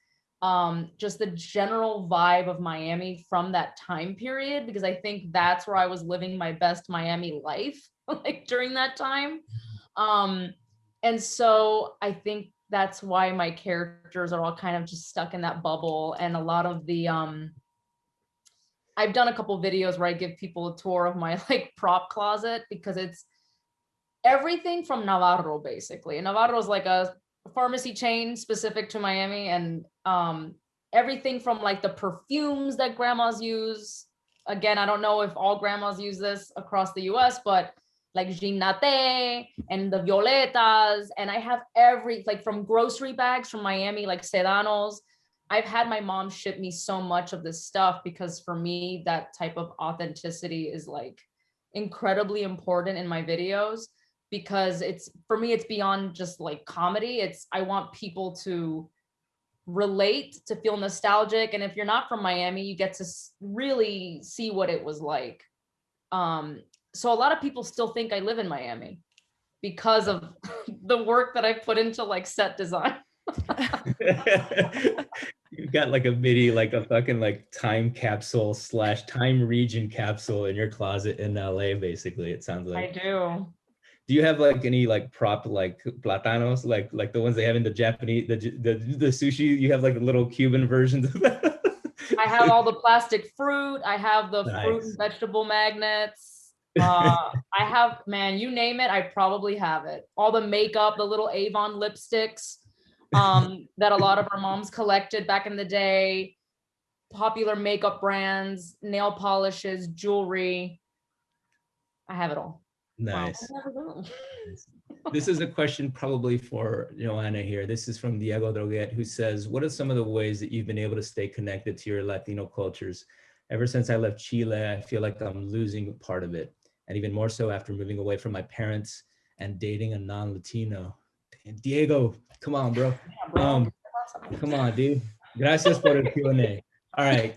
just the general vibe of Miami from that time period, because I think that's where I was living my best Miami life, like during that time. And so I think that's why my characters are all kind of just stuck in that bubble. And a lot of the, I've done a couple videos where I give people a tour of my like prop closet, because it's everything from Navarro, basically. And Navarro is like a pharmacy chain specific to Miami, and everything from like the perfumes that grandmas use. Again, I don't know if all grandmas use this across the US, but like Ginate and the Violetas. And I have like from grocery bags from Miami, like Sedanos. I've had my mom ship me so much of this stuff, because for me, that type of authenticity is like incredibly important in my videos, because for me, it's beyond just like comedy. I want people to relate, to feel nostalgic. And if you're not from Miami, you get to really see what it was like. So a lot of people still think I live in Miami because of the work that I put into like set design. You've got like a mini, like a fucking like time capsule / time region capsule in your closet in LA, basically, it sounds like. I do. Do you have like any like prop like platanos, like the ones they have in the Japanese, the sushi? You have like the little Cuban versions of that? I have all the plastic fruit. I have the fruit and vegetable magnets. I have, man, you name it, I probably have it. All the makeup, the little Avon lipsticks that a lot of our moms collected back in the day, popular makeup brands, nail polishes, jewelry. I have it all. Nice. Wow. This is a question probably for Joanna here. This is from Diego Droguet, who says, what are some of the ways that you've been able to stay connected to your Latino cultures? Ever since I left Chile, I feel like I'm losing part of it. And even more so after moving away from my parents and dating a non-Latino. Diego, come on, bro. Come on, dude. Gracias por el Q&A. All right.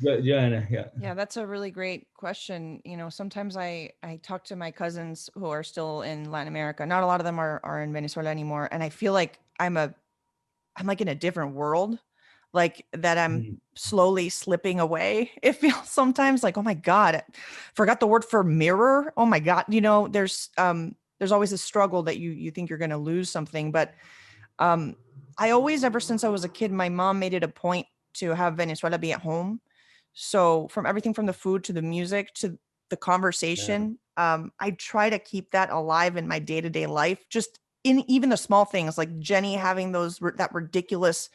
Joanna, yeah, that's a really great question. Sometimes I talk to my cousins who are still in Latin America. Not a lot of them are in Venezuela anymore, and I feel like I'm like in a different world, like that I'm slowly slipping away. It feels sometimes like, oh my God, I forgot the word for mirror. Oh my God, there's always a struggle that you think you're going to lose something, but I always, ever since I was a kid, my mom made it a point to have Venezuela be at home. So from everything from the food to the music to the conversation, I try to keep that alive in my day-to-day life, just in even the small things, like Jenny having that ridiculous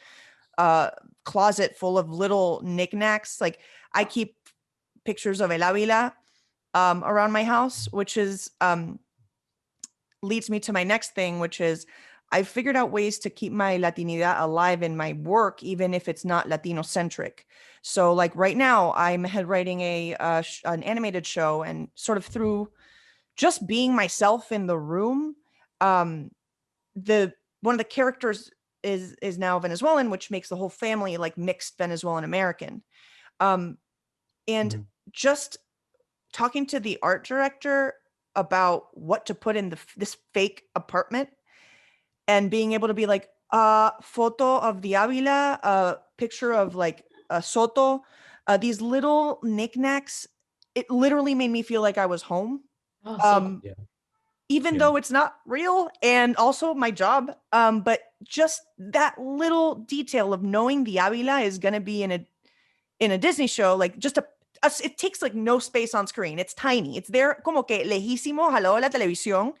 closet full of little knickknacks. Like I keep pictures of El Avila around my house, which is leads me to my next thing, which is I figured out ways to keep my Latinidad alive in my work, even if it's not Latino centric. So like right now I'm head writing an animated show, and sort of through just being myself in the room, one of the characters is now Venezuelan, which makes the whole family like mixed Venezuelan American. And just talking to the art director about what to put in this fake apartment, and being able to be like, photo of the Avila, a picture of like a Soto, these little knickknacks, it literally made me feel like I was home. Even though it's not real, and also my job. But just that little detail of knowing the Avila is going to be in a Disney show, like just it takes like no space on screen. It's tiny. It's there, como que lejísimo, jaló la televisión,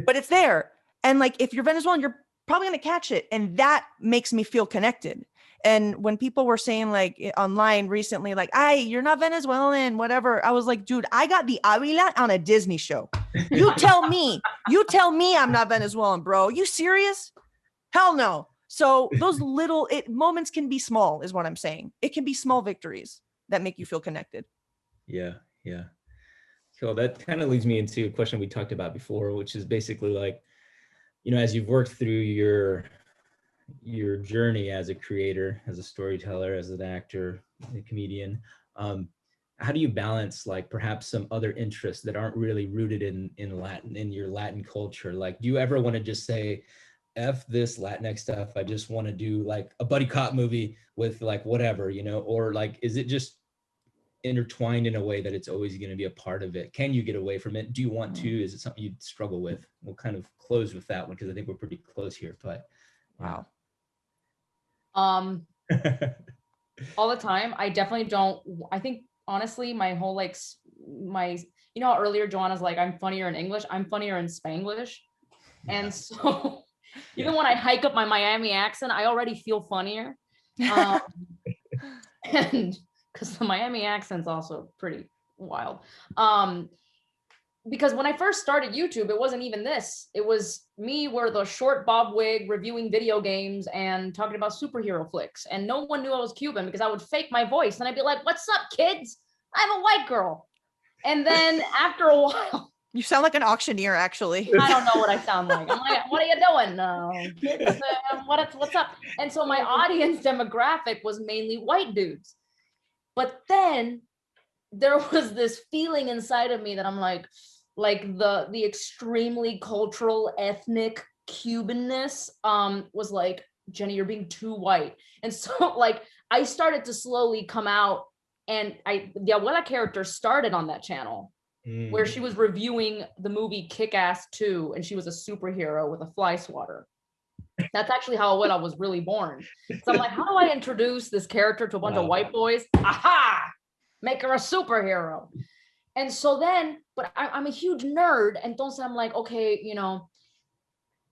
but it's there. And like, if you're Venezuelan, you're probably going to catch it. And that makes me feel connected. And when people were saying like online recently, like, "Ay, you're not Venezuelan, whatever," I was like, dude, I got the Avila on a Disney show. You tell me I'm not Venezuelan, bro. You serious? Hell no. So those little moments can be small, is what I'm saying. It can be small victories that make you feel connected. Yeah. Cool. That kind of leads me into a question we talked about before, which is basically like, as you've worked through your journey as a creator, as a storyteller, as an actor, a comedian, how do you balance like perhaps some other interests that aren't really rooted in Latin, in your Latin culture? Like, do you ever want to just say, F this Latinx stuff, I just want to do like a buddy cop movie with like whatever, or like, is it just intertwined in a way that it's always going to be a part of it? Can you get away from it? Do you want to? Is it something you struggle with? We'll kind of close with that one because I think we're pretty close here, but wow. All the time. I definitely don't. I think honestly, my whole like how earlier Joanna's like, I'm funnier in English, I'm funnier in Spanglish. And so even when I hike up my Miami accent, I already feel funnier. And because the Miami accent's also pretty wild. Because when I first started YouTube, it wasn't even this. It was me with a short bob wig reviewing video games and talking about superhero flicks. And no one knew I was Cuban because I would fake my voice. And I'd be like, "What's up, kids? I'm a white girl." And then after a while... You sound like an auctioneer, actually. I don't know what I sound like. I'm like, "What are you doing? What's up?" And so my audience demographic was mainly white dudes. But then there was this feeling inside of me that I'm like the extremely cultural, ethnic Cubanness was like, "Jenny, you're being too white." And so like I started to slowly come out, and the Abuela character started on that channel where she was reviewing the movie Kick-Ass 2, and she was a superhero with a fly swatter. That's actually how Abuela was really born. So I'm like, how do I introduce this character to a bunch of white boys? Aha! Make her a superhero. And so then, but I'm a huge nerd. And entonces I'm like, okay,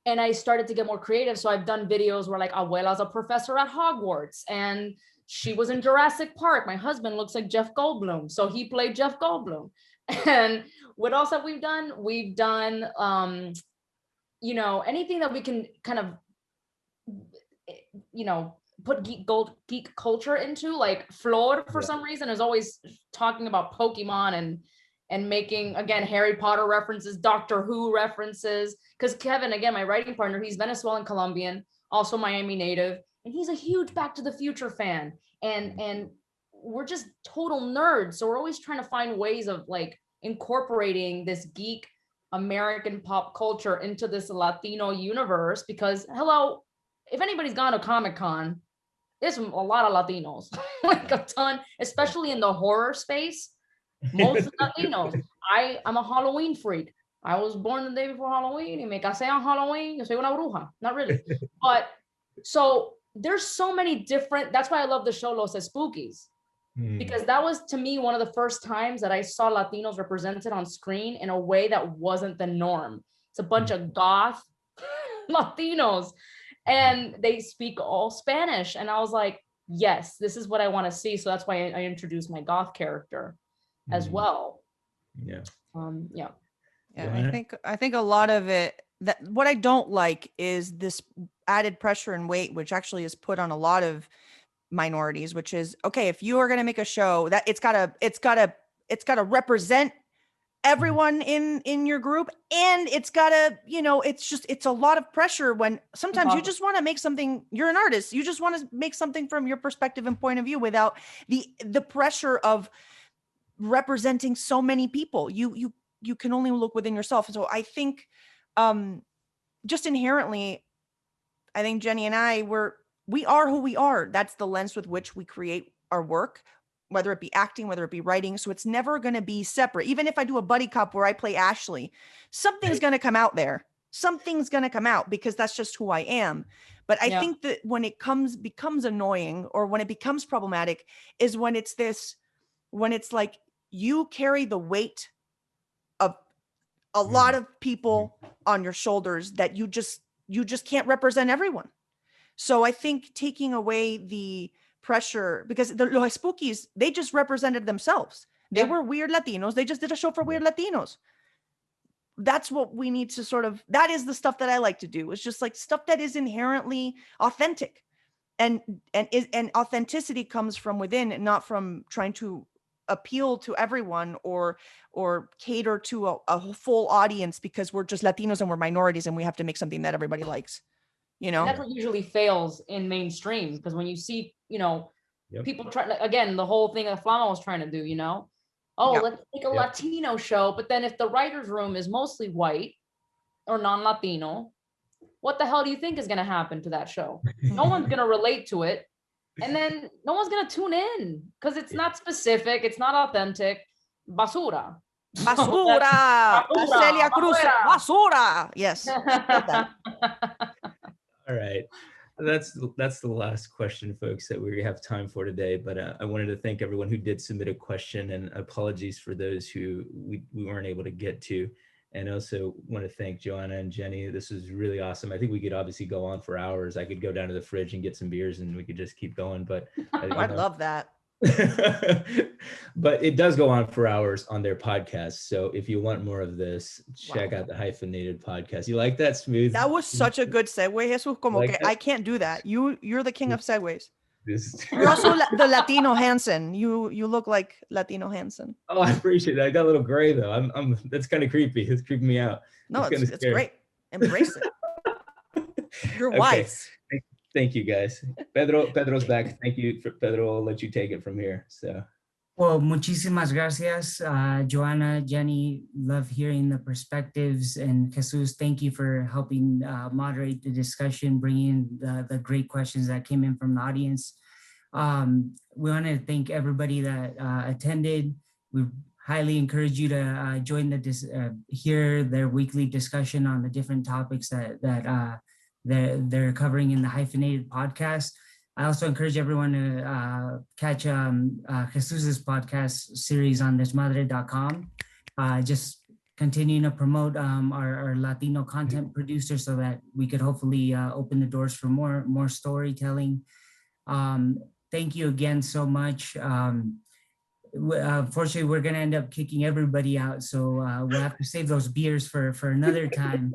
and I started to get more creative. So I've done videos where like Abuela's a professor at Hogwarts and she was in Jurassic Park. My husband looks like Jeff Goldblum. So he played Jeff Goldblum. And what else have we done? We've done, anything that we can kind of, put geek culture into. Like Flor, for some reason, is always talking about Pokemon and making, again, Harry Potter references, Doctor Who references. Because Kevin, again, my writing partner, he's Venezuelan Colombian, also Miami native, and he's a huge Back to the Future fan. And we're just total nerds. So we're always trying to find ways of like incorporating this geek American pop culture into this Latino universe. Because hello, if anybody's gone to Comic-Con, there's a lot of Latinos, like a ton, especially in the horror space. Most Latinos. I'm a Halloween freak. I was born the day before Halloween. Y me casé on Halloween. Yo soy una bruja. Not really. But so there's so many different, that's why I love the show Los Spookies. Because that was, to me, one of the first times that I saw Latinos represented on screen in a way that wasn't the norm. It's a bunch of goth Latinos, and they speak all Spanish. And I was like, yes, this is what I want to see. So that's why I introduced my goth character as well. Yeah, I think a lot of it that what I don't like is this added pressure and weight, which actually is put on a lot of minorities, which is, okay, if you are going to make a show, that it's gotta represent everyone in your group, and it's gotta, it's a lot of pressure when sometimes you just want to make something. You're an artist, you just want to make something from your perspective and point of view without the pressure of representing so many people. You can only look within yourself. So I think just inherently, I think Jenny and I we are who we are. That's the lens with which we create our work, whether it be acting, whether it be writing. So it's never going to be separate. Even if I do a buddy cop where I play Ashley, something's going to come out there. Something's going to come out because that's just who I am. But I think that when it becomes annoying, or when it becomes problematic, is when it's like you carry the weight of a lot of people on your shoulders that you just can't represent everyone. So I think taking away the pressure, because the Los Spookies, they just represented themselves. They were weird Latinos. They just did a show for weird Latinos. That's what we need to that is the stuff that I like to do. It's just like stuff that is inherently authentic, and authenticity comes from within, and not from trying to appeal to everyone or cater to a full audience because we're just Latinos and we're minorities and we have to make something that everybody likes. And that's what usually fails in mainstream, because when you see, people try, again, the whole thing that Flama was trying to do, let's make a Latino show, but then if the writer's room is mostly white or non-Latino, what the hell do you think is going to happen to that show? No one's going to relate to it, and then no one's going to tune in because it's not specific, it's not authentic. Basura. Celia Cruz. Basura. Yes. All right. That's the last question, folks, that we have time for today. But I wanted to thank everyone who did submit a question, and apologies for those who we weren't able to get to. And also want to thank Joanna and Jenny. This was really awesome. I think we could obviously go on for hours. I could go down to the fridge and get some beers and we could just keep going. But I'd love that. But it does go on for hours on their podcast. So if you want more of this, check out the Hyphenated podcast. You like that, Smooth? That was such a good segue, Jesus. Como Like que that? I can't do that. You're the king of segues. This- You're also the Latino Hansen. You look like Latino Hansen. Oh, I appreciate that. I got a little gray though. I'm that's kind of creepy. It's creeping me out. No, kinda it's scary. great. Embrace it. You're Okay. wise. Thank you, guys. Pedro's back. Thank you. Pedro, I'll let you take it from here. So. Well, muchísimas gracias, Joanna, Jenny. Love hearing the perspectives, and Jesus, thank you for helping moderate the discussion, bringing the great questions that came in from the audience. We want to thank everybody that attended. We highly encourage you to join hear their weekly discussion on the different topics that they're covering in the Hyphenated podcast. I also encourage everyone to catch Jesus's podcast series on desmadre.com. Just continuing to promote our Latino content producer so that we could hopefully open the doors for more storytelling. Thank you again so much. Unfortunately, we're going to end up kicking everybody out, so we'll have to save those beers for another time.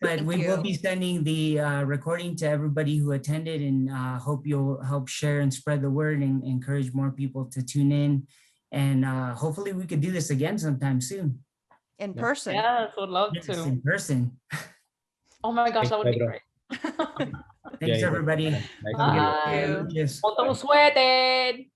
But we will be sending the recording to everybody who attended, and hope you'll help share and spread the word and encourage more people to tune in. And hopefully we could do this again sometime soon. In person. Yes, would love Yes, to. in person. Oh my gosh, that would be great. Thanks, everybody. Bye. Yes. Montamos suerte.